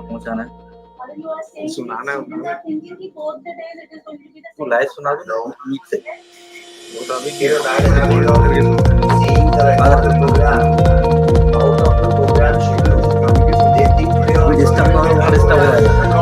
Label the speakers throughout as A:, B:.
A: पहुंचाना है
B: सुनाना है
A: वो लाइव सुना दो मीट से
B: वो तो अभी केवल लाइव
A: डिस्टर्ब हो जाएगा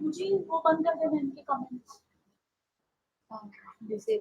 C: मुझे वो बंद कर देना इनके कमेंट्स जैसे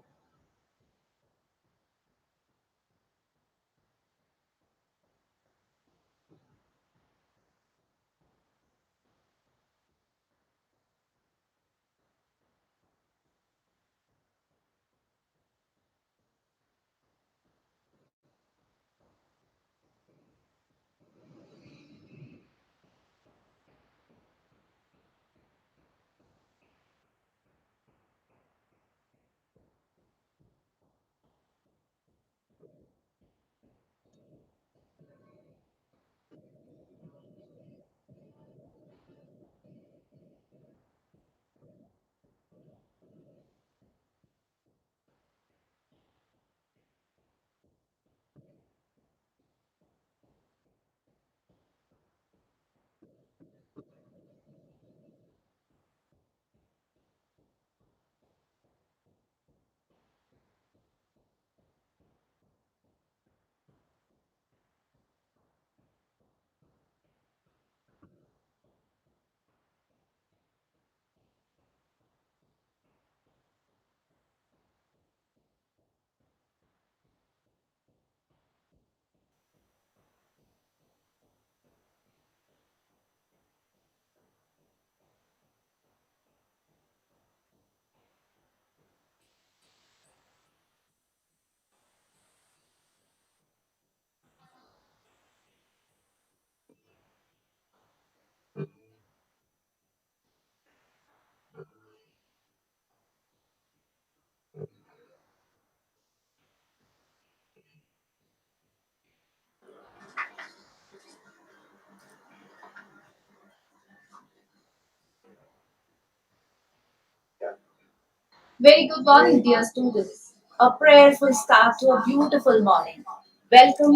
C: very good morning, dear students. A prayerful start to a beautiful morning. Welcome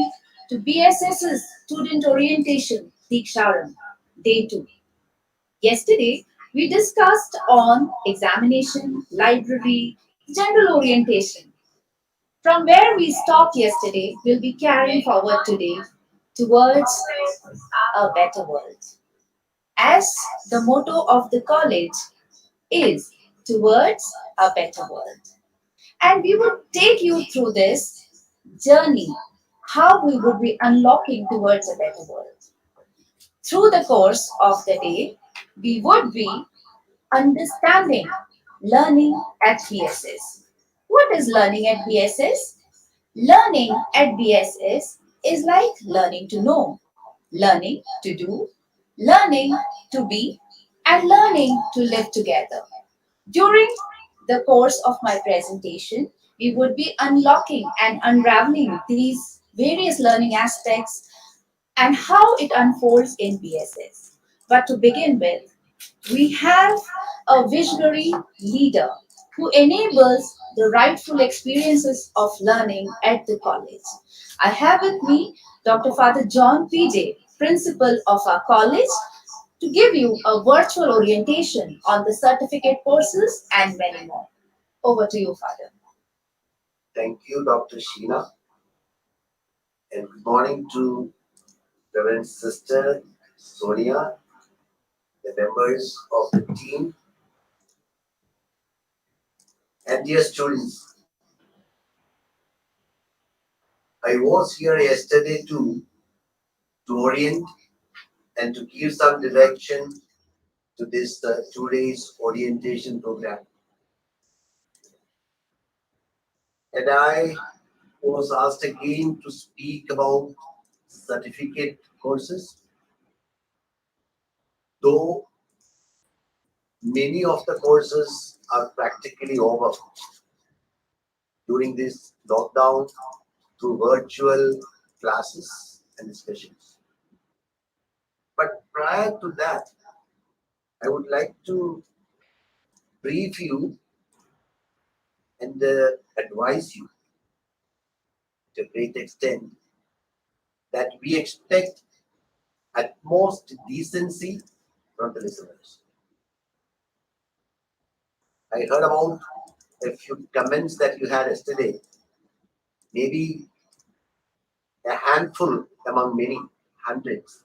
C: to BSS's Student Orientation Deeksharambh, Day 2. Yesterday, we discussed on examination, library, general orientation. From where we stopped yesterday, we'll be carrying forward today towards a better world. As the motto of the college is towards a better world. And we would take you through this journey, how we would be unlocking towards a better world. Through the course of the day, we would be understanding learning at BSS. What is learning at BSS? Learning at BSS is like learning to know, learning to do, learning to be, and learning to live together. During the course of my presentation, we would be unlocking and unraveling these various learning aspects and how it unfolds in BSS. But to begin with, we have a visionary leader who enables the rightful experiences of learning at the college. I have with me Dr. Father John PJ, principal of our college, to give you a virtual orientation on the certificate courses and many more. Over to you, Father.
D: Thank you, Dr. Sheena, and good morning to Reverend Sister Sonia, the members of the team, and dear students. I was here yesterday too to orient and to give some direction to this 2 days orientation program. And I was asked again to speak about certificate courses, though many of the courses are practically over during this lockdown through virtual classes and discussions. But prior to that, I would like to brief you and advise you to a great extent that we expect utmost decency from the listeners. I heard about a few comments that you had yesterday. Maybe a handful among many hundreds.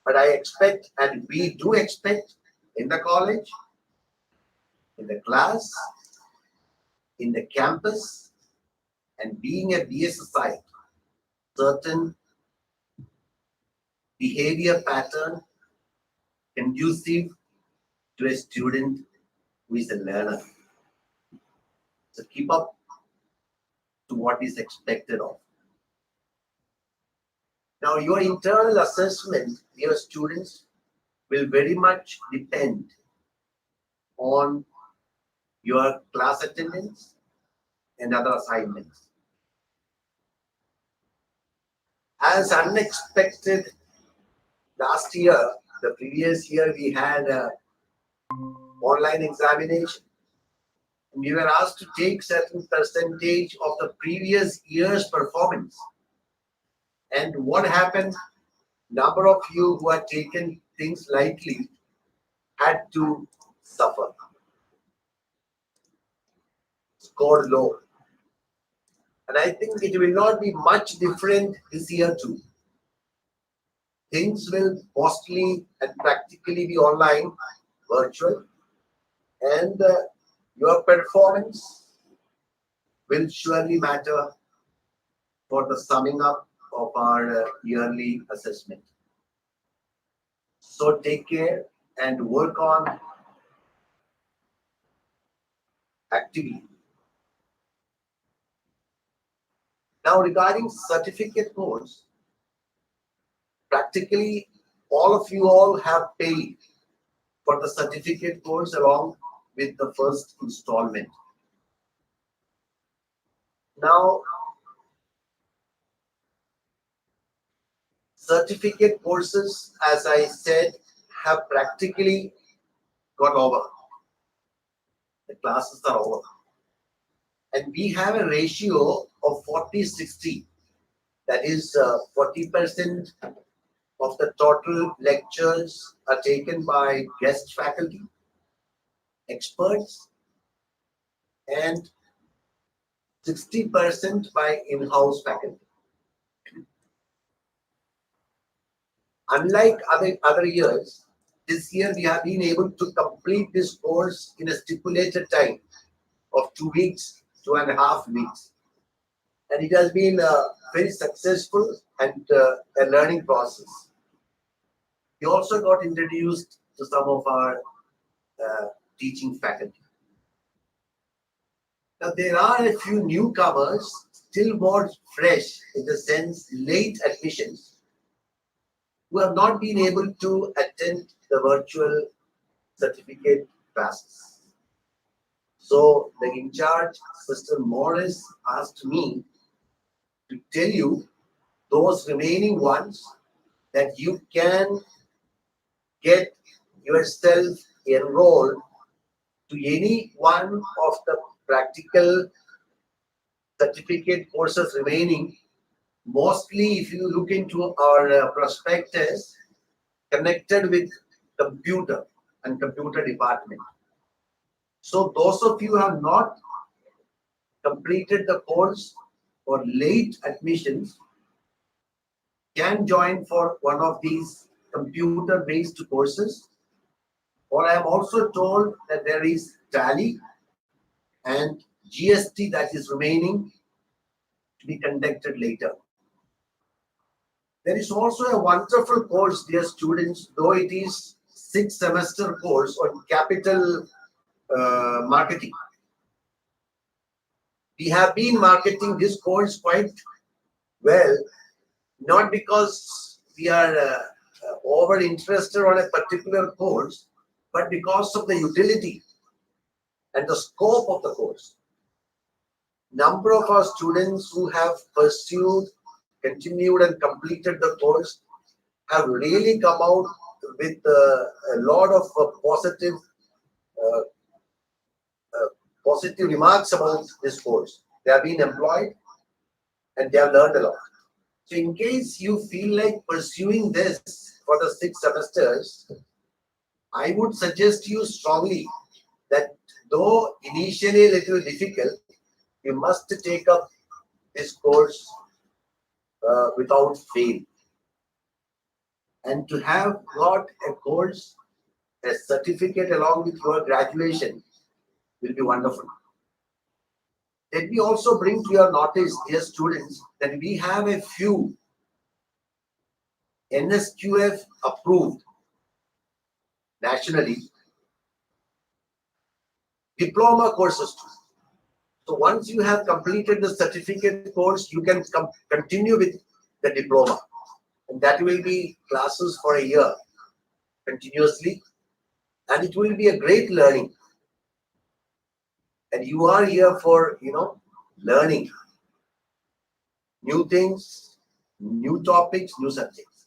D: But I expect, and we do expect, in the college, in the class, in the campus, and being a BSSI, certain behavior pattern conducive to a student who is a learner. So keep up to what is expected of. Now, your internal assessment, your students, will very much depend on your class attendance and other assignments. As unexpected, last year, the previous year, we had an online examination. We were asked to take certain percentage of the previous year's performance. And what happened? Number of you who had taken things lightly had to suffer. Scored low. And I think it will not be much different this year too. Things will mostly and practically be online, virtual, and your performance will surely matter for the summing up of our yearly assessment. So take care and work on actively. Now regarding certificate course, practically all of you all have paid for the certificate course along with the first installment. Now, certificate courses, as I said, have practically got over. The classes are over. And we have a ratio of 40-60. That is 40% of the total lectures are taken by guest faculty, experts, and 60% by in-house faculty. Unlike other years, this year we have been able to complete this course in a stipulated time of 2 weeks, 2.5 weeks. And it has been very successful and a learning process. We also got introduced to some of our teaching faculty. Now, there are a few newcomers, still more fresh in the sense late admissions, who have not been able to attend the virtual certificate classes. So the in charge, Sister Morris, asked me to tell you those remaining ones that you can get yourself enrolled to any one of the practical certificate courses remaining. Mostly, if you look into our prospectus, connected with computer and computer department. So those of you who have not completed the course or late admissions can join for one of these computer-based courses. Or I am also told that there is Tally and GST that is remaining to be conducted later. There is also a wonderful course, dear students, though it is 6-semester course on capital marketing. We have been marketing this course quite well, not because we are over interested on a particular course, but because of the utility and the scope of the course. Number of our students who have pursued, continued and completed the course have really come out with a lot of positive remarks about this course. They have been employed and they have learned a lot. So in case you feel like pursuing this for the 6 semesters, I would suggest you strongly that though initially a little difficult, you must take up this course without fail. And to have got a course, a certificate along with your graduation will be wonderful. Let me also bring to your notice, dear students, that we have a few NSQF approved nationally diploma courses too. So once you have completed the certificate course, you can continue with the diploma. And that will be classes for a year continuously. And it will be a great learning. And you are here for, learning new things, new topics, new subjects.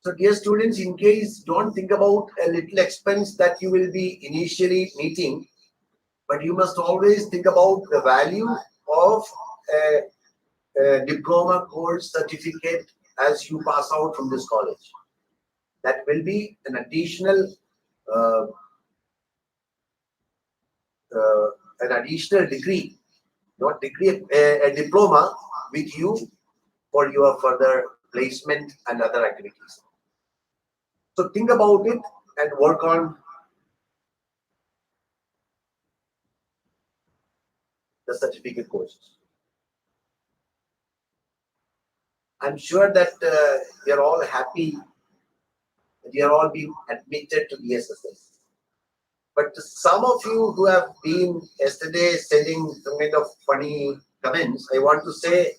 D: So dear students, in case don't think about a little expense that you will be initially meeting, but you must always think about the value of a diploma course certificate as you pass out from this college. That will be an additional uh, degree, not degree, a diploma with you for your further placement and other activities. So think about it and work on the certificate courses. I'm sure that you're all happy that you're all being admitted to the SSS. But to some of you who have been yesterday sending some kind of funny comments, I want to say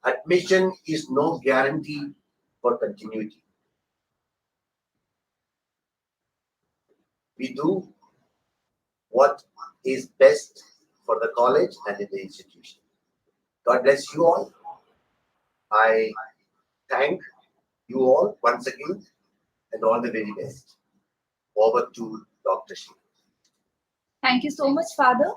D: admission is no guarantee for continuity. We do what is best for the college and in the institution. God bless you all. I thank you all once again and all the very best. Over to Dr. Shi.
C: Thank you so much, Father,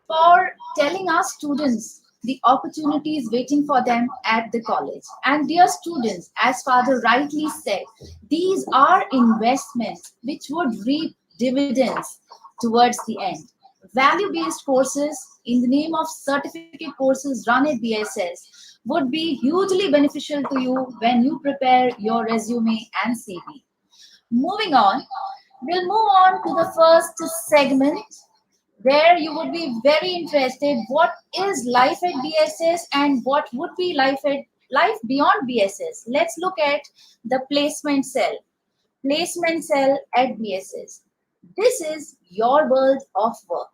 C: for telling our students the opportunities waiting for them at the college. And dear students, as Father rightly said, these are investments which would reap dividends towards the end. Value-based courses in the name of certificate courses run at BSS would be hugely beneficial to you when you prepare your resume and CV. Moving on, we'll move on to the first segment where you would be very interested what is life at BSS and what would be life beyond BSS. Let's look at the placement cell. Placement cell at BSS. This is your world of work.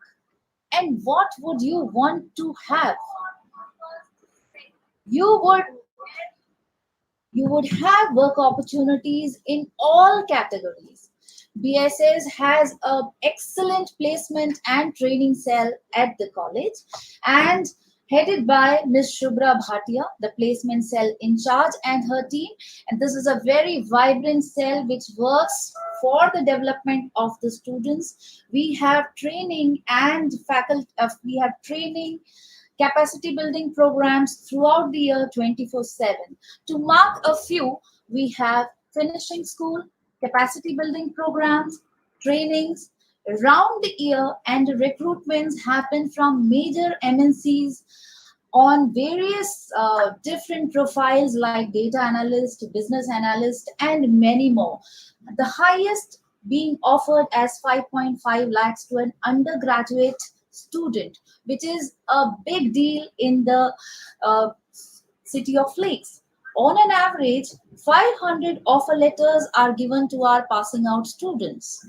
C: And what would you want to have? You would you would have work opportunities in all categories. BSS has an excellent placement and training cell at the college and headed by Ms. Shubhra Bhatia, the placement cell in charge and her team. And this is a very vibrant cell which works for the development of the students. We have training and faculty, we have training capacity building programs throughout the year 24/7. To mark a few, we have finishing school, capacity building programs, trainings around the year, and recruitments happen from major MNCs on various different profiles like data analyst, business analyst, and many more. The highest being offered as 5.5 lakhs to an undergraduate student, which is a big deal in the uh, city of Lakes. On an average, 500 offer letters are given to our passing out students.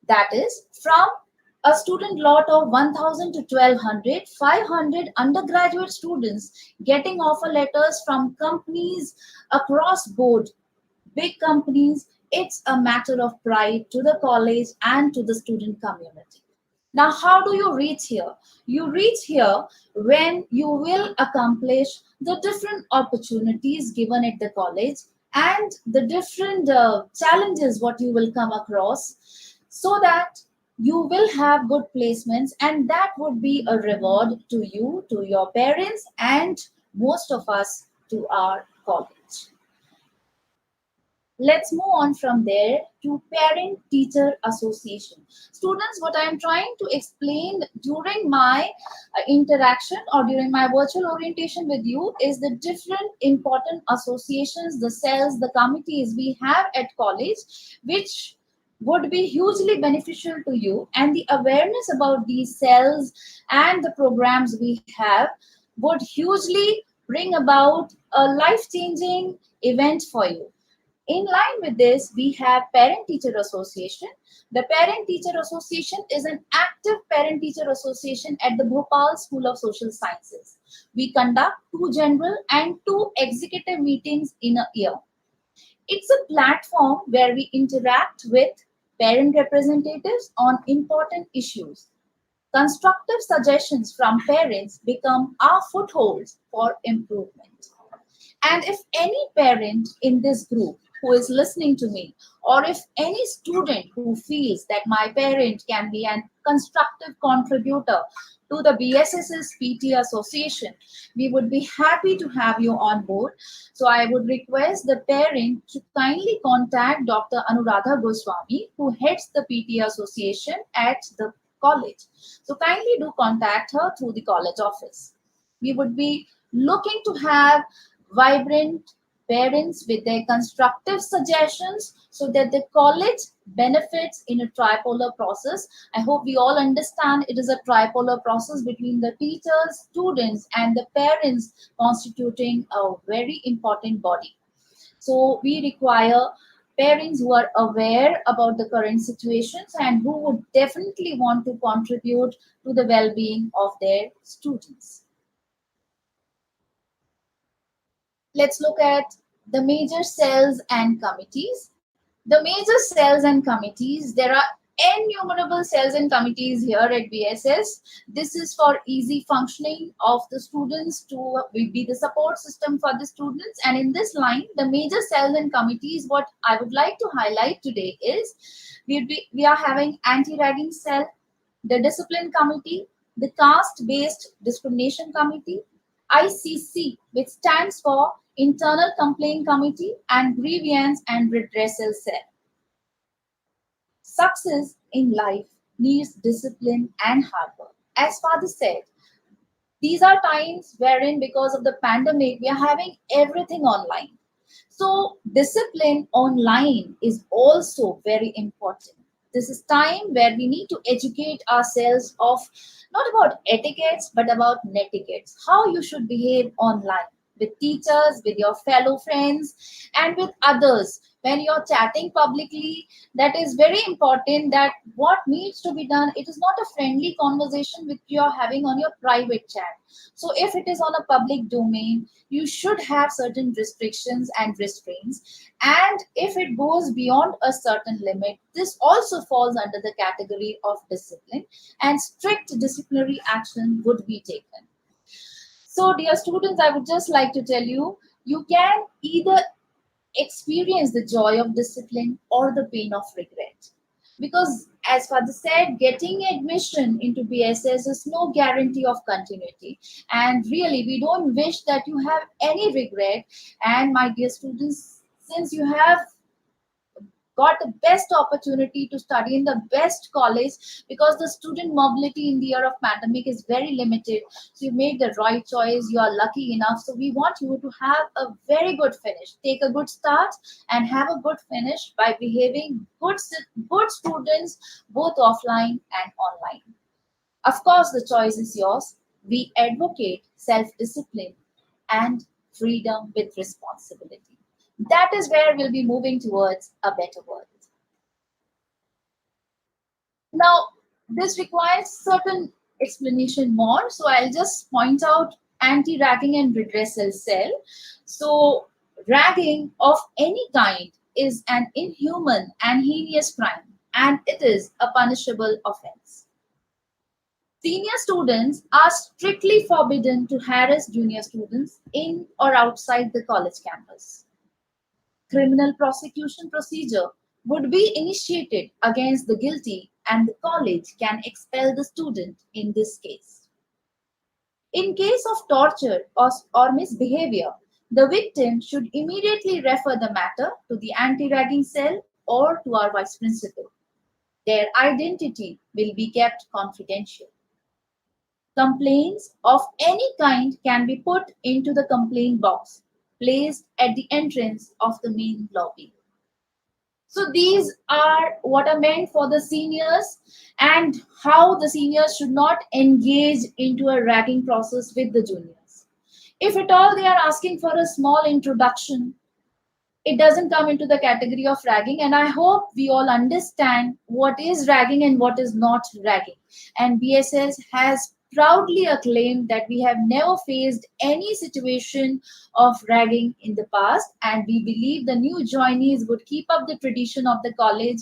C: That is, from a student lot of 1000 to 1200, 500 undergraduate students getting offer letters from companies across board, big companies. It's a matter of pride to the college and to the student community. Now, how do you reach here? You reach here when you will accomplish the different opportunities given at the college and the different challenges what you will come across, so that you will have good placements, and that would be a reward to you, to your parents, and most of us to our college. Let's move on from there to parent teacher association. Students, what I am trying to explain during my interaction or during my virtual orientation with you is the different important associations, the cells, the committees we have at college, which would be hugely beneficial to you, and the awareness about these cells and the programs we have would hugely bring about a life changing event for you. In line with this, we have Parent Teacher Association. The Parent Teacher Association is an active parent teacher association at the Bhopal School of Social Sciences. We conduct two general and two executive meetings in a year. It's a platform where we interact with parent representatives on important issues. Constructive suggestions from parents become our footholds for improvement. And if any parent in this group who is listening to me, or if any student who feels that my parent can be an constructive contributor to the BSS's PT Association, we would be happy to have you on board. So I would request the parent to kindly contact Dr. Anuradha Goswami, who heads the PT Association at the college. So kindly do contact her through the college office. We would be looking to have vibrant parents with their constructive suggestions so that the college benefits in a tripolar process. I hope we all understand it is a tripolar process between the teachers, students, and the parents constituting a very important body. So we require parents who are aware about the current situations and who would definitely want to contribute to the well-being of their students. Let's look at the major cells and committees. The major cells and committees, there are innumerable cells and committees here at BSS. This is for easy functioning of the students to be the support system for the students. And in this line, the major cells and committees, what I would like to highlight today is we are having anti-ragging cell, the discipline committee, the caste-based discrimination committee, ICC, which stands for Internal Complaint Committee, and Grievance and Redressal Cell. Success in life needs discipline and hard work. As Father said, these are times wherein, because of the pandemic, we are having everything online. So, discipline online is also very important. This is time where we need to educate ourselves of not about etiquettes but about netiquettes, how you should behave online with teachers, with your fellow friends, and with others. When you're chatting publicly, that is very important that what needs to be done, it is not a friendly conversation which you're having on your private chat. So if it is on a public domain, you should have certain restrictions and restraints. And if it goes beyond a certain limit, this also falls under the category of discipline, and strict disciplinary action would be taken. So, dear students, I would just like to tell you, you can either experience the joy of discipline or the pain of regret. Because, as Father said, getting admission into BSS is no guarantee of continuity. And really, we don't wish that you have any regret. And, my dear students, since you have got the best opportunity to study in the best college, because the student mobility in the year of pandemic is very limited, so you made the right choice, you are lucky enough. So we want you to have a very good finish, take a good start and have a good finish by behaving good students both offline and online. Of course, the choice is yours. We advocate self-discipline and freedom with responsibility. That is where we'll be moving towards a better world. Now, this requires certain explanation more, so I'll just point out anti-ragging and redressal cell. So, ragging of any kind is an inhuman and heinous crime, and it is a punishable offense. Senior students are strictly forbidden to harass junior students in or outside the college campus. Criminal prosecution procedure would be initiated against the guilty, and the college can expel the student in this case. In case of torture or misbehavior, The victim should immediately refer the matter to the anti-ragging cell or to our vice principal. Their identity will be kept confidential. Complaints of any kind can be put into the complaint box placed at the entrance of the main lobby. So these are what are meant for the seniors and how the seniors should not engage into a ragging process with the juniors. If at all they are asking for a small introduction, it doesn't come into the category of ragging, and I hope we all understand what is ragging and what is not ragging. And BSS has proudly acclaimed that we have never faced any situation of ragging in the past, and we believe the new joinees would keep up the tradition of the college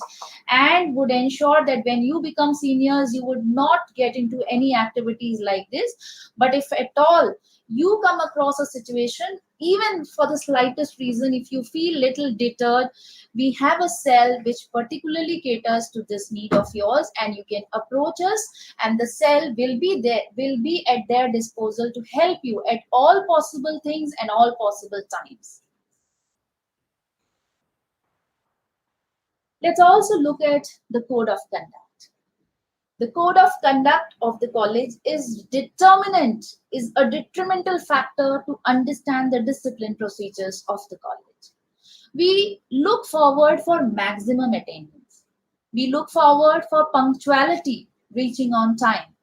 C: and would ensure that when you become seniors you would not get into any activities like this. But if at all you come across a situation, even for the slightest reason, if you feel little deterred, we have a cell which particularly caters to this need of yours, and you can approach us and the cell will be at their disposal to help you at all possible things and all possible times. Let's also look at the code of conduct. The code of conduct of the college is a detrimental factor to understand the discipline procedures of the college. We look forward for maximum attendance. We look forward for punctuality, reaching on time.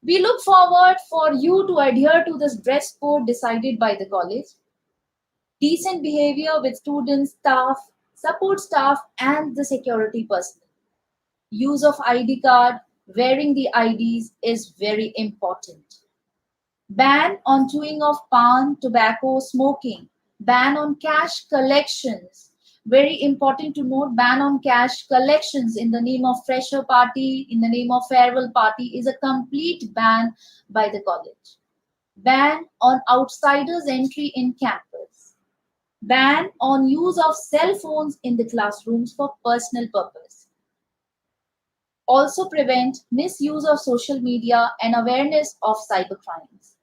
C: We look forward for you to adhere to this dress code decided by the college. Decent behavior with students, staff, support staff, and the security personnel. Use of ID card, wearing the IDs is very important. Ban on chewing of pan, tobacco, smoking. Ban on cash collections. Very important to note, ban on cash collections in the name of fresher party, in the name of farewell party is a complete ban by the college. Ban on outsiders entry in campus. Ban on use of cell phones in the classrooms for personal purpose. Also prevent misuse of social media and awareness of cyber crimes.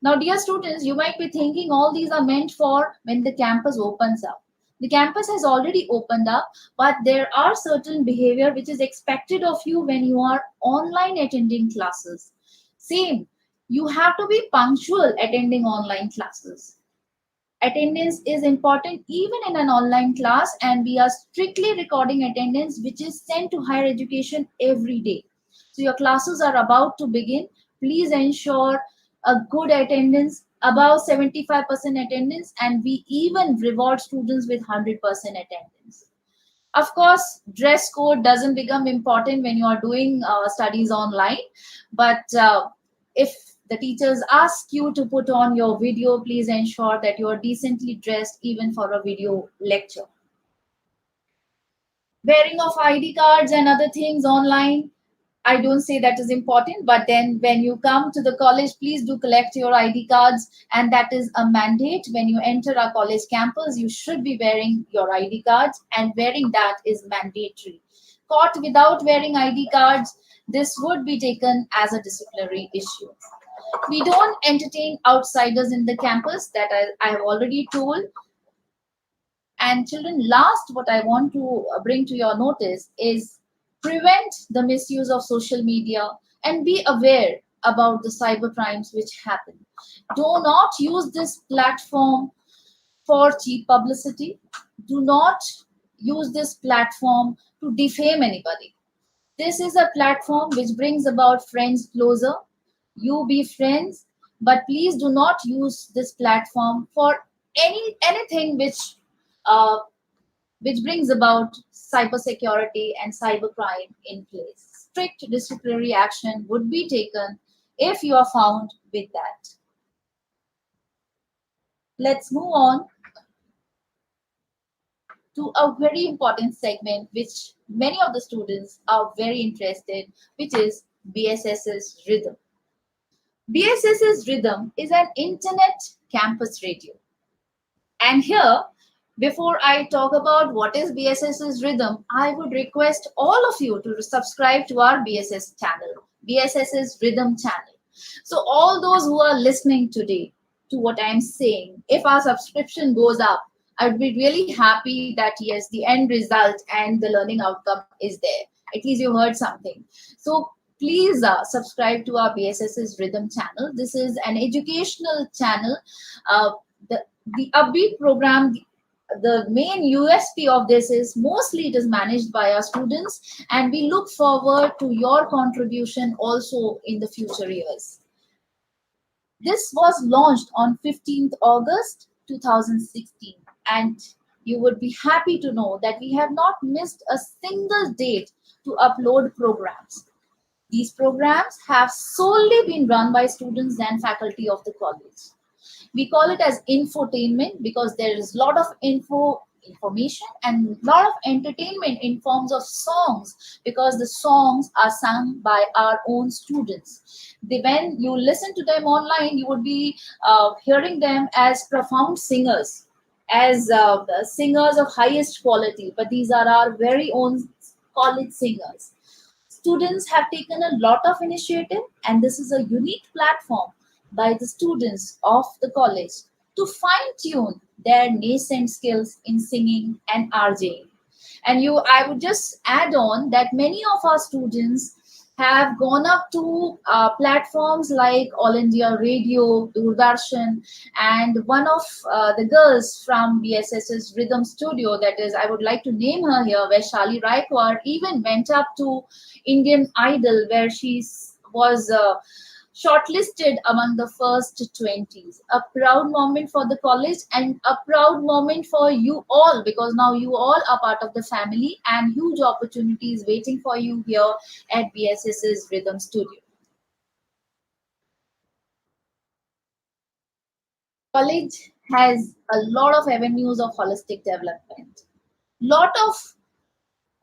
C: Now, dear students, you might be thinking all these are meant for when the campus opens up. The campus has already opened up, but there are certain behavior which is expected of you when you are online attending classes. Same, you have to be punctual attending online classes. Attendance is important even in an online class, and we are strictly recording attendance which is sent to higher education every day. So your classes are about to begin. Please ensure a good attendance, above 75% attendance, and we even reward students with 100% attendance. Of course, dress code doesn't become important when you are doing studies online, but if the teachers ask you to put on your video, please ensure that you are decently dressed even for a video lecture. Wearing of ID cards and other things online, I don't say that is important, but then when you come to the college, please do collect your ID cards, and that is a mandate. When you enter our college campus, you should be wearing your ID cards, and wearing that is mandatory. Caught without wearing ID cards, this would be taken as a disciplinary issue. We don't entertain outsiders in the campus, that I have already told. And children, last what I want to bring to your notice is prevent the misuse of social media and be aware about the cyber crimes which happen. Do not use this platform for cheap publicity. Do not use this platform to defame anybody. This is a platform which brings about friends closer. You be friends, but please do not use this platform for anything uh, which brings about cybersecurity and cybercrime in place. Strict disciplinary action would be taken if you are found with that. Let's move on to a very important segment which many of the students are very interested, which is BSS's rhythm. BSS's rhythm is an internet campus radio. And here, before I talk about what is BSS's rhythm, I would request all of you to subscribe to our BSS channel, BSS's rhythm channel. So all those who are listening today, to what I'm saying. If our subscription goes up, I would be really happy that yes, the end result and the learning outcome is there. At least you heard something. So please subscribe to our BSS's Rhythm channel. This is an educational channel. Uh, the Upbeat program, the main USP of this is mostly it is managed by our students, and we look forward to your contribution also in the future years. This was launched on 15th August 2016, and you would be happy to know that we have not missed a single date to upload programs. These programs have solely been run by students and faculty of the college. We call it as infotainment because there is a lot of information and a lot of entertainment in forms of songs, because the songs are sung by our own students. When you listen to them online, you would be hearing them as profound singers, as singers of highest quality, but these are our very own college singers. Students have taken a lot of initiative, and this is a unique platform by the students of the college to fine tune their nascent skills in singing and RJing. And I would just add on that many of our students have gone up to platforms like All India Radio, Doordarshan, and one of the girls from BSS's Rhythm Studio, that is, I would like to name her here, Vaishali Raikwar, even went up to Indian Idol, where she was shortlisted among the first 20s. A proud moment for the college and a proud moment for you all, because now you all are part of the family and huge opportunities waiting for you here at BSS's Rhythm Studio. College has a lot of avenues of holistic development. Lot of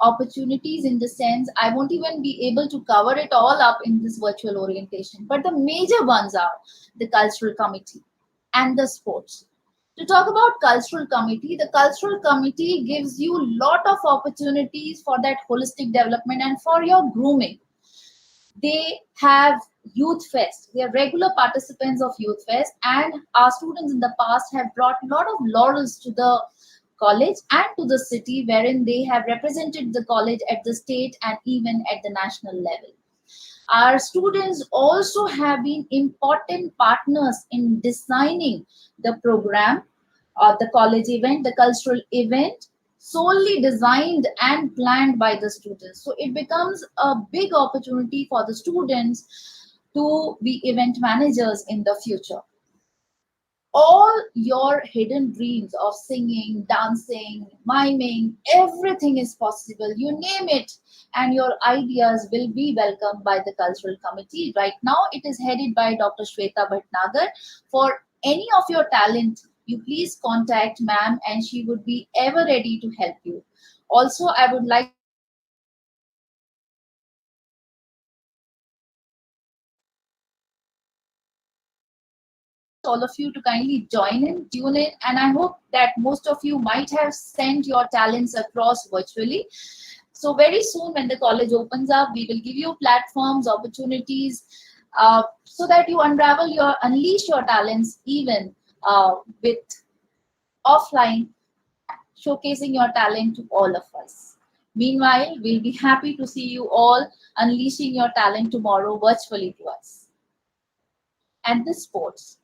C: opportunities in the sense I won't even be able to cover it all up in this virtual orientation, but the major ones are the cultural committee and the sports. To talk about the cultural committee gives you a lot of opportunities for that holistic development and for your grooming. They have youth fest. They are regular participants of youth fest, and our students in the past have brought a lot of laurels to the college and to the city, wherein they have represented the college at the state and even at the national level. Our students also have been important partners in designing the program, the college event, the cultural event, solely designed and planned by the students. So it becomes a big opportunity for the students to be event managers in the future. All your hidden dreams of singing, dancing, miming, everything is possible. You name it, and your ideas will be welcomed by the cultural committee. Right now, it is headed by Dr. Shweta Bhatnagar. For any of your talent, you please contact ma'am, and she would be ever ready to help you. Also, I would like all of you to kindly join in, tune in, and I hope that most of you might have sent your talents across virtually. So very soon when the college opens up, we will give you platforms, opportunities, so that you unleash your talents even with offline, showcasing your talent to all of us. Meanwhile, we'll be happy to see you all unleashing your talent tomorrow virtually to us. And the sports.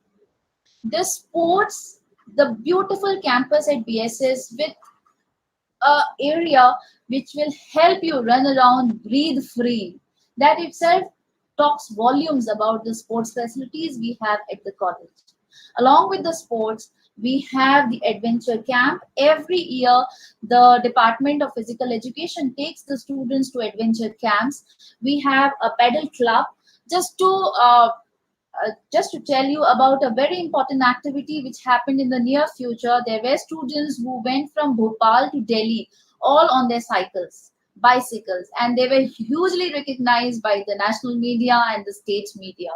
C: The beautiful campus at BSS with a area which will help you run around, breathe free. That itself talks volumes about the sports facilities we have at the college. Along with the sports, we have the adventure camp. Every year, the Department of Physical Education takes the students to adventure camps. We have a pedal club. Just to tell you about a very important activity which happened in the near future. There were students who went from Bhopal to Delhi all on their bicycles, and they were hugely recognized by the national media and the state media.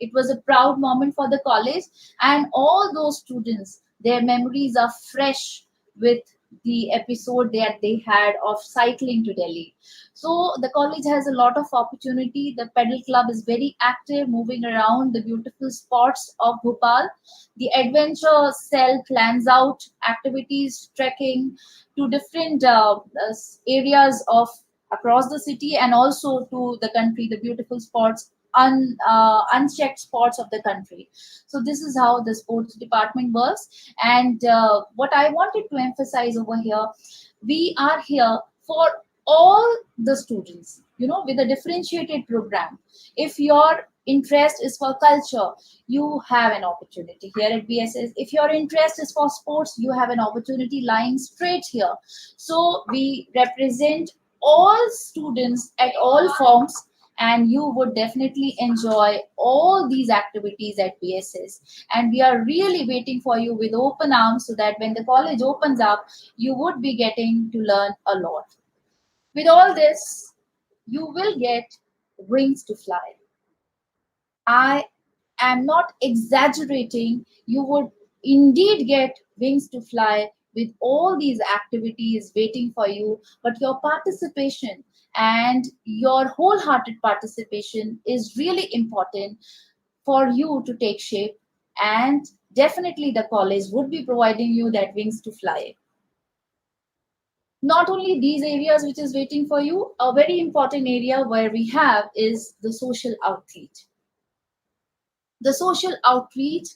C: It was a proud moment for the college, and all those students, their memories are fresh with the episode that they had of cycling to Delhi. So the college has a lot of opportunity. The pedal club is very active, moving around the beautiful spots of Bhopal. The adventure cell plans out activities, trekking to different areas of across the city and also to the country, the beautiful spots, unchecked spots of the country. So this is how the sports department works. And what I wanted to emphasize over here, we are here for all the students, with a differentiated program. If your interest is for culture, you have an opportunity here at BSS. If your interest is for sports, you have an opportunity lying straight here. So we represent all students at all forms, and you would definitely enjoy all these activities at BSS. And we are really waiting for you with open arms so that when the college opens up, you would be getting to learn a lot. With all this, you will get wings to fly. I am not exaggerating. You would indeed get wings to fly with all these activities waiting for you, but your participation and your wholehearted participation is really important for you to take shape. And definitely, the college would be providing you that wings to fly. Not only these areas which is waiting for you, a very important area where we have is the social outreach. The social outreach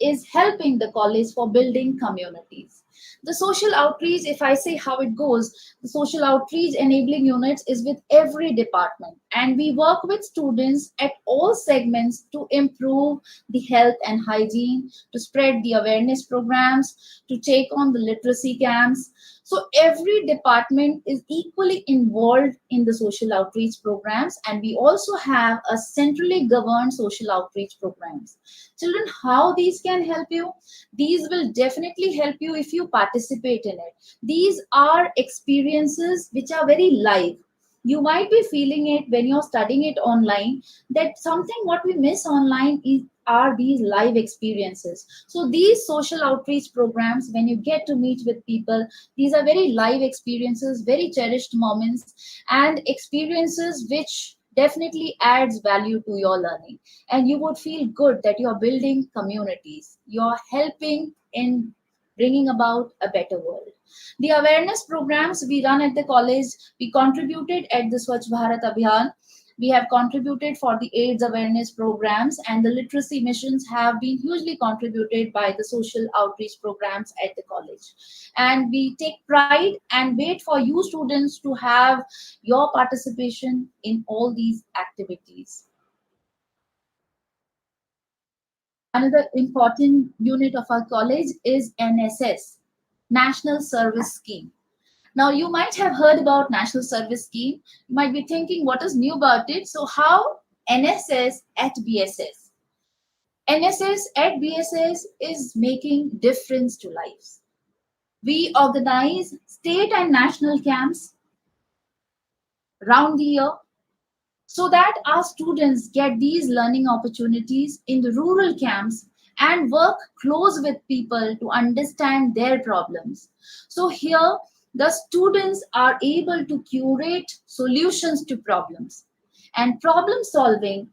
C: is helping the college for building communities. The social outreach, if I say how it goes, the social outreach enabling units is with every department, and we work with students at all segments to improve the health and hygiene, to spread the awareness programs, to take on the literacy camps. So every department is equally involved in the social outreach programs, and we also have a centrally governed social outreach programs. Children, how these can help you? These will definitely help you if you participate in it. These are experiences which are very live. You might be feeling it when you're studying it online, that something what we miss online are these live experiences. So these social outreach programs, when you get to meet with people, these are very live experiences, very cherished moments, and experiences which definitely adds value to your learning. And you would feel good that you're building communities, you're helping in bringing about a better world. The awareness programs we run at the college, we contributed at the Swachh Bharat Abhiyan. We have contributed for the AIDS awareness programs, and the literacy missions have been hugely contributed by the social outreach programs at the college. And we take pride and wait for you students to have your participation in all these activities. Another important unit of our college is NSS, National Service Scheme. Now, you might have heard about National Service Scheme. You might be thinking, what is new about it? So, how NSS at BSS? NSS at BSS is making difference to lives. We organize state and national camps round the year so that our students get these learning opportunities in the rural camps and work close with people to understand their problems. So here the students are able to curate solutions to problems, and problem solving,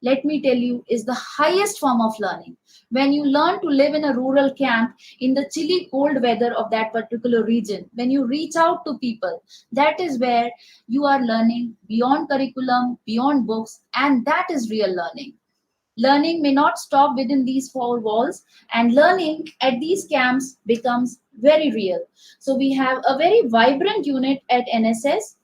C: let me tell you, is the highest form of learning. When you learn to live in a rural camp in the chilly cold weather of that particular region, when you reach out to people, that is where you are learning beyond curriculum, beyond books, and that is real learning. Learning may not stop within these four walls, and learning at these camps becomes very real. So we have a very vibrant unit at NSS.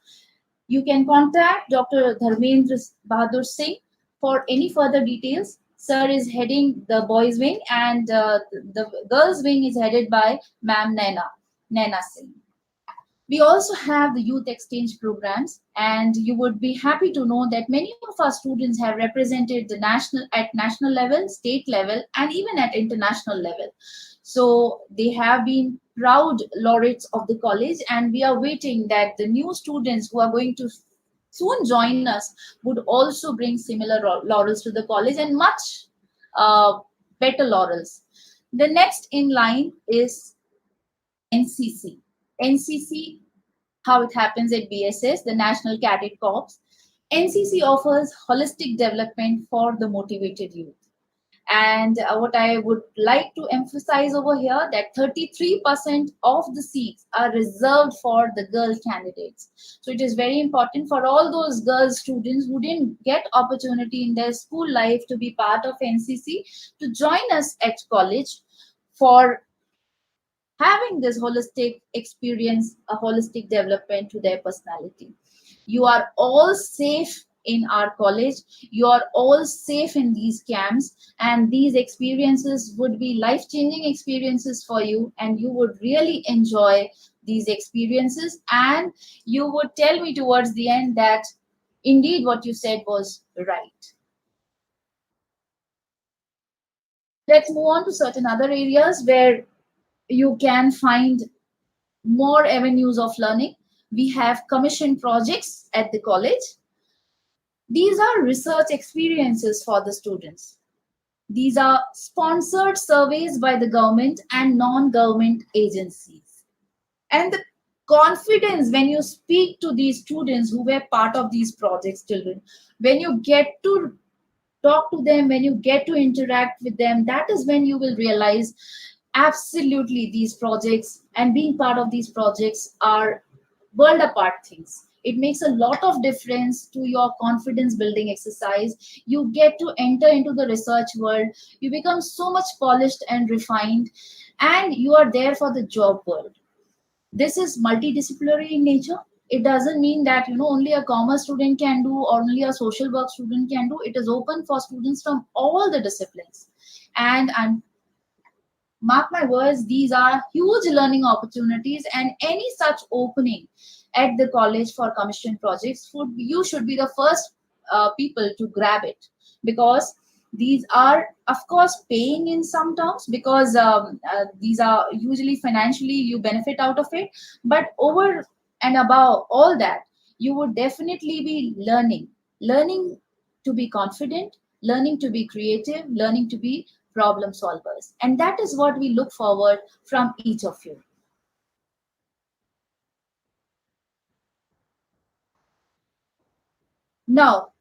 C: You can contact Dr. Dharmendra Bahadur Singh for any further details. Sir is heading the boys wing, and the girls wing is headed by Ma'am Naina Singh. We also have the youth exchange programs, and you would be happy to know that many of our students have represented the national level, state level, and even at international level. So they have been proud laureates of the college, and we are waiting that the new students who are going to soon join us would also bring similar laurels to the college, and much uh, better laurels. The next in line is NCC. NCC, how it happens at BSS, the National Cadet Corps. NCC offers holistic development for the motivated youth. And what I would like to emphasize over here that 33% of the seats are reserved for the girl candidates. So it is very important for all those girl students who didn't get opportunity in their school life to be part of NCC to join us at college for having this holistic experience, a holistic development to their personality. You are all safe in our college. You are all safe in these camps, and these experiences would be life changing experiences for you, and you would really enjoy these experiences. And you would tell me towards the end that indeed what you said was right. Let's move on to certain other areas where you can find more avenues of learning. We have commission projects at the college. These are research experiences for the students. These are sponsored surveys by the government and non-government agencies. And the confidence when you speak to these students who were part of these projects, children, when you get to talk to them, when you get to interact with them, that is when you will realize absolutely these projects and being part of these projects are world apart things. It makes a lot of difference to your confidence building exercise. You get to enter into the research world, you become so much polished and refined, and you are there for the job world. This is multidisciplinary in nature. It doesn't mean that only a commerce student can do or only a social work student can do. It is open for students from all the disciplines. And mark my words, these are huge learning opportunities, and any such opening at the college for commission projects, you should be the first people to grab it, because these are of course paying in some terms, because these are usually financially you benefit out of it, but over and above all that, you would definitely be learning to be confident, learning to be creative, learning to be problem solvers. And that is what we look forward from each of you. Now,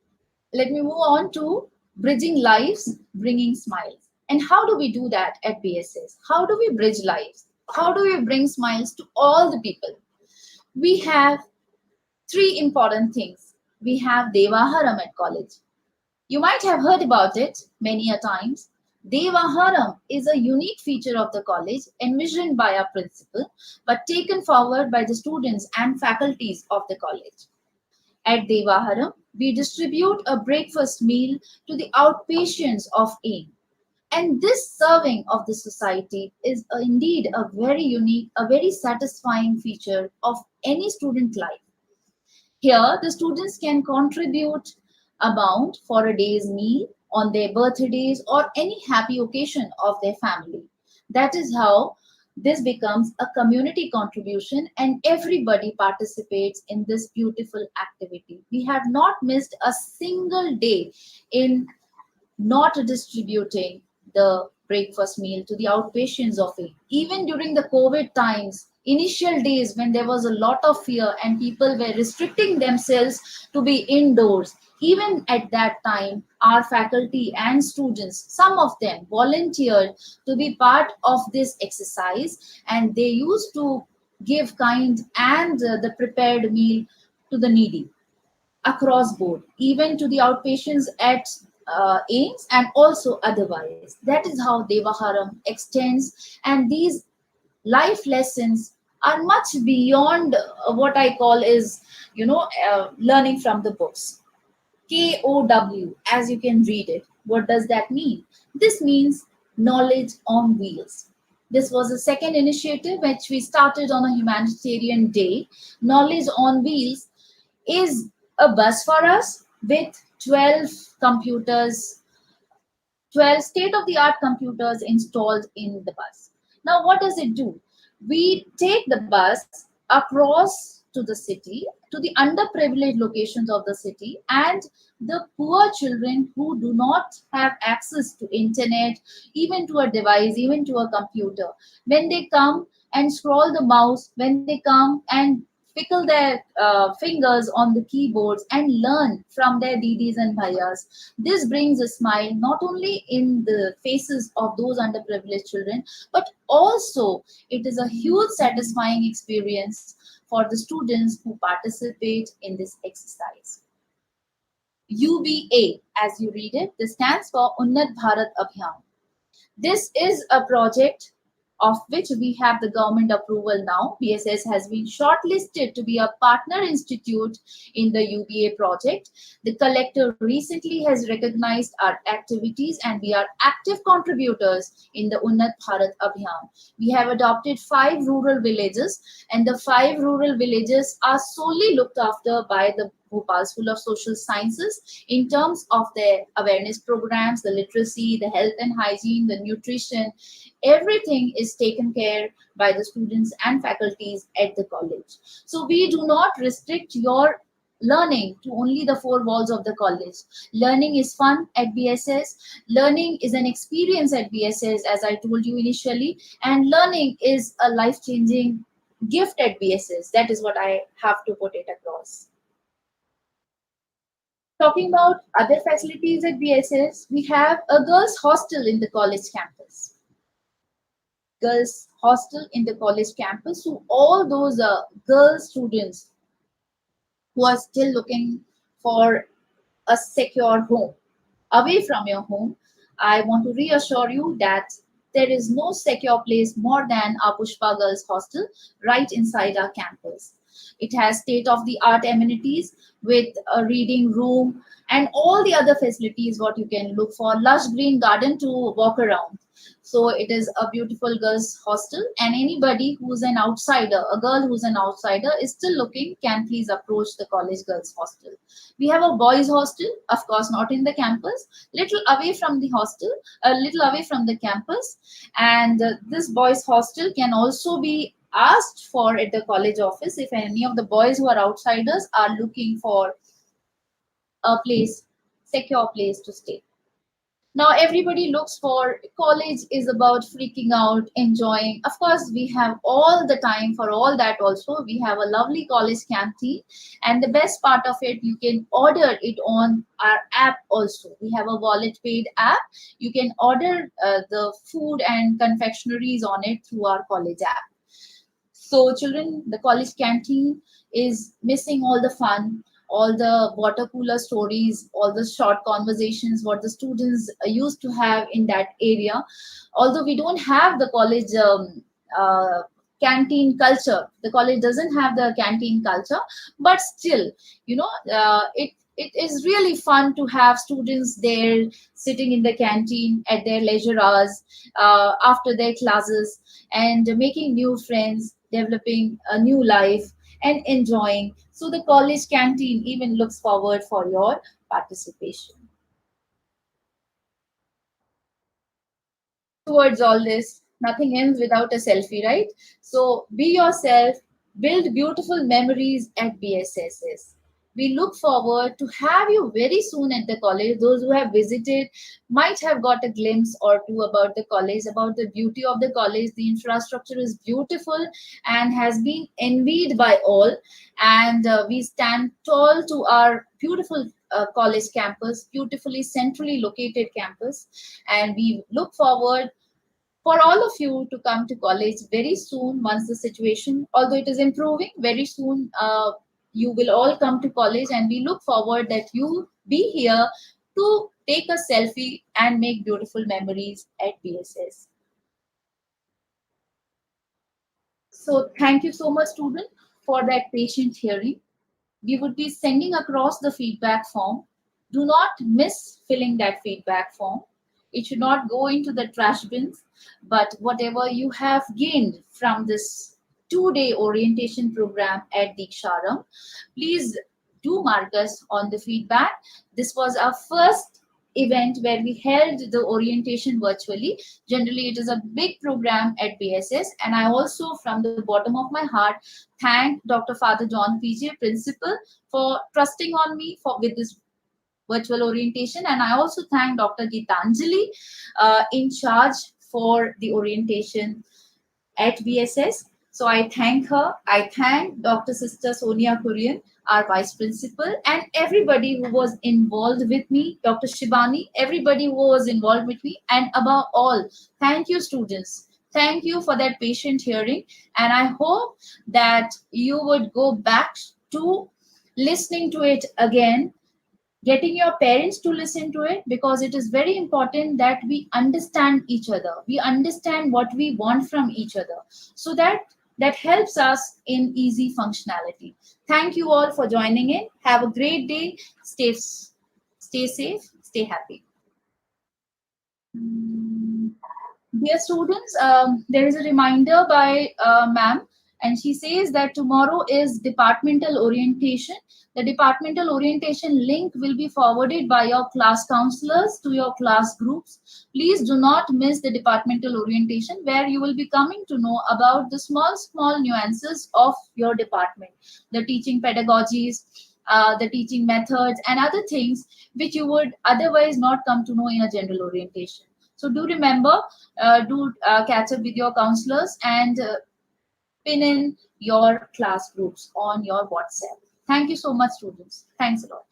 C: let me move on to bridging lives, bringing smiles. And how do we do that at BSS? How do we bridge lives? How do we bring smiles to all the people? We have three important things. We have Devaharam at college. You might have heard about it many a times. Devaharam is a unique feature of the college envisioned by our principal but taken forward by the students and faculties of the college. At Devaharam, we distribute a breakfast meal to the outpatients of AIM. And this serving of the society is indeed a very unique, a very satisfying feature of any student life. Here, the students can contribute amount for a day's meal on their birthdays or any happy occasion of their family. That is how this becomes a community contribution, and everybody participates in this beautiful activity. We have not missed a single day in not distributing the breakfast meal to the outpatients of it. Even during the COVID times, initial days when there was a lot of fear and people were restricting themselves to be indoors, even at that time, our faculty and students, some of them volunteered to be part of this exercise, and they used to give kind and the prepared meal to the needy across board, even to the outpatients at AIMS and also otherwise. That is how Devaharam extends, and these life lessons are much beyond what I call is, learning from the books. KOW, as you can read it. What does that mean? This means knowledge on wheels. This was the second initiative which we started on a humanitarian day. Knowledge on wheels is a bus for us with 12 computers, 12 state-of-the-art computers installed in the bus. Now, what does it do? We take the bus across to the city, to the underprivileged locations of the city, and the poor children who do not have access to internet, even to a device, even to a computer. When they come, and scroll the mouse when they come and fickle their fingers on the keyboards and learn from their didis and bhaias. This brings a smile not only in the faces of those underprivileged children, but also it is a huge satisfying experience for the students who participate in this exercise. UBA, as you read it, this stands for Unnat Bharat Abhiyan. This is a project of which we have the government approval now. BSS has been shortlisted to be a partner institute in the UBA project. The collector recently has recognized our activities and we are active contributors in the Unnat Bharat Abhiyan. We have adopted 5 rural villages and the 5 rural villages are solely looked after by the Bhopal School of Social Sciences in terms of their awareness programs, the literacy, the health and hygiene, the nutrition. Everything is taken care by the students and faculties at the college. So we do not restrict your learning to only the 4 walls of the college. Learning is fun at BSS. Learning is an experience at BSS, as I told you initially. And learning is a life-changing gift at BSS. That is what I have to put it across. Talking about other facilities at BSS, we have a girls' hostel in the college campus. Girls' hostel in the college campus. So all those girl students who are still looking for a secure home away from your home, I want to reassure you that there is no secure place more than our Pushpa Girls Hostel right inside our campus. It has state-of-the-art amenities with a reading room and all the other facilities what you can look for. Lush green garden to walk around. So it is a beautiful girls hostel and anybody who's an outsider, a girl who's an outsider is still looking can please approach the college girls hostel. We have a boys hostel, of course not in the campus, little away from the hostel, a little away from the campus, and this boys hostel can also be asked for at the college office if any of the boys who are outsiders are looking for a place, secure place to stay. Now everybody looks for college is about freaking out, enjoying. Of course, we have all the time for all that also. We have a lovely college canteen. And the best part of it, you can order it on our app also. We have a wallet paid app. You can order the food and confectionaries on it through our college app. So children, the college canteen is missing all the fun, all the water cooler stories, all the short conversations, what the students used to have in that area. Although we don't have the college canteen culture, the college doesn't have the canteen culture, but still, it is really fun to have students there sitting in the canteen at their leisure hours after their classes and making new friends, developing a new life and enjoying. So the college canteen even looks forward for your participation. Towards all this, nothing ends without a selfie, right? So be yourself, build beautiful memories at BSSS. We look forward to have you very soon at the college. Those who have visited might have got a glimpse or two about the college, about the beauty of the college. The infrastructure is beautiful and has been envied by all. And we stand tall to our beautiful college campus, beautifully centrally located campus. And we look forward for all of you to come to college very soon once the situation, although it is improving, very soon you will all come to college and we look forward that you be here to take a selfie and make beautiful memories at BSS. So thank you so much, student, for that patient hearing. We would be sending across the feedback form. Do not miss filling that feedback form. It should not go into the trash bins, but whatever you have gained from this 2-day orientation program at Deeksharambh, please do mark us on the feedback. This was our first event where we held the orientation virtually. Generally, it is a big program at BSS, and I also, from the bottom of my heart, thank Dr. Father John PJ, Principal, for trusting on me with this virtual orientation, and I also thank Dr. Gitanjali, in charge for the orientation. at BSS. So I thank her. I thank Dr. Sister Sonia Kurian, our Vice Principal, and everybody who was involved with me, Dr. Shibani, everybody who was involved with me, and above all, thank you, students. Thank you for that patient hearing, and I hope that you would go back to listening to it again, getting your parents to listen to it, because it is very important that we understand each other, we understand what we want from each other, so that that helps us in easy functionality. Thank you all for joining in. Have a great day. Stay safe, stay happy. Dear students, there is a reminder by ma'am, and she says that tomorrow is departmental orientation. The departmental orientation link will be forwarded by your class counselors to your class groups. Please do not miss the departmental orientation, where you will be coming to know about the small nuances of your department, the teaching pedagogies, the teaching methods, and other things which you would otherwise not come to know in a general orientation. So do remember, do catch up with your counselors, and pin in your class groups on your WhatsApp. Thank you so much, students. Thanks a lot.